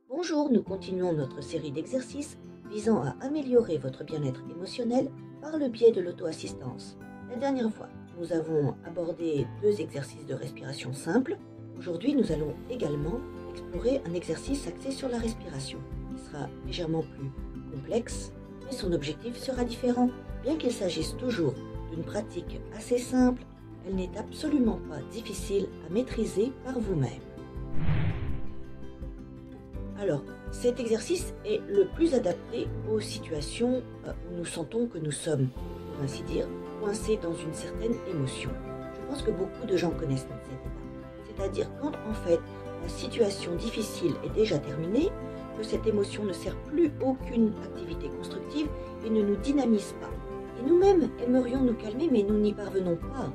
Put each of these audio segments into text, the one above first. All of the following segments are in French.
Bonjour, nous continuons notre série d'exercices visant à améliorer votre bien-être émotionnel par le biais de l'auto-assistance. La dernière fois, nous avons abordé 2 exercices de respiration simples. Aujourd'hui, nous allons également explorer un exercice axé sur la respiration, qui sera légèrement plus complexe, mais son objectif sera différent. Bien qu'il s'agisse toujours d'une pratique assez simple, elle n'est absolument pas difficile à maîtriser par vous-même. Alors, cet exercice est le plus adapté aux situations où nous sentons que nous sommes, pour ainsi dire, coincés dans une certaine émotion. Je pense que beaucoup de gens connaissent cet état. C'est-à-dire quand, en fait, la situation difficile est déjà terminée, que cette émotion ne sert plus aucune activité constructive et ne nous dynamise pas. Et nous-mêmes aimerions nous calmer, mais nous n'y parvenons pas.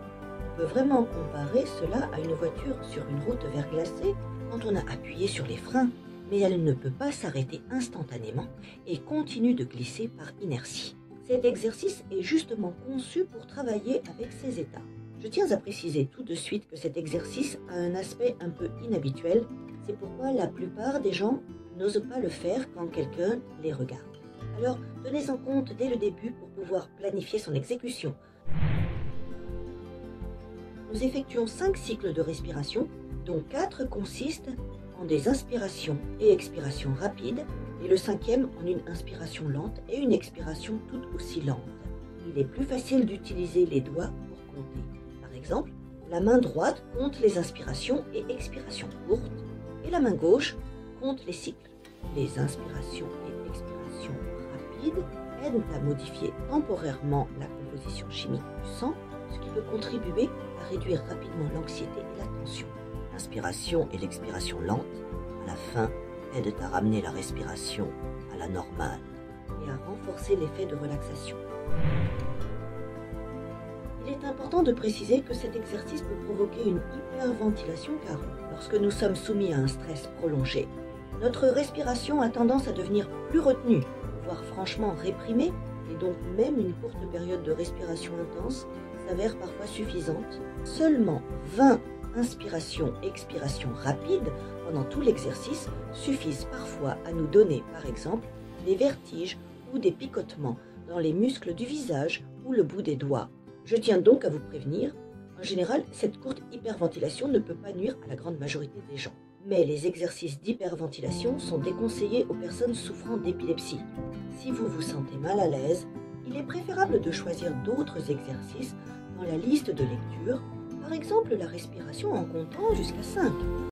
On peut vraiment comparer cela à une voiture sur une route verglacée quand on a appuyé sur les freins, mais elle ne peut pas s'arrêter instantanément et continue de glisser par inertie. Cet exercice est justement conçu pour travailler avec ces états. Je tiens à préciser tout de suite que cet exercice a un aspect un peu inhabituel, c'est pourquoi la plupart des gens n'osent pas le faire quand quelqu'un les regarde. Alors, tenez-en compte dès le début pour pouvoir planifier son exécution. Nous effectuons 5 cycles de respiration, dont 4 consistent en des inspirations et expirations rapides, et le 5e en une inspiration lente et une expiration tout aussi lente. Il est plus facile d'utiliser les doigts pour compter. Par exemple, la main droite compte les inspirations et expirations courtes, et la main gauche compte les cycles. Les inspirations et expirations rapides aident à modifier temporairement la composition chimique du sang, ce qui peut contribuer à réduire rapidement l'anxiété et la tension. L'inspiration et l'expiration lente, à la fin, aident à ramener la respiration à la normale et à renforcer l'effet de relaxation. Il est important de préciser que cet exercice peut provoquer une hyperventilation car lorsque nous sommes soumis à un stress prolongé, notre respiration a tendance à devenir plus retenue, voire franchement réprimée, et donc même une courte période de respiration intense s'avère parfois suffisante. Seulement 20 inspiration et expiration rapide pendant tout l'exercice suffisent parfois à nous donner, par exemple, des vertiges ou des picotements dans les muscles du visage ou le bout des doigts. Je tiens donc à vous prévenir, en général, cette courte hyperventilation ne peut pas nuire à la grande majorité des gens. Mais les exercices d'hyperventilation sont déconseillés aux personnes souffrant d'épilepsie. Si vous vous sentez mal à l'aise, il est préférable de choisir d'autres exercices dans la liste de lecture. Par exemple, la respiration en comptant jusqu'à 5.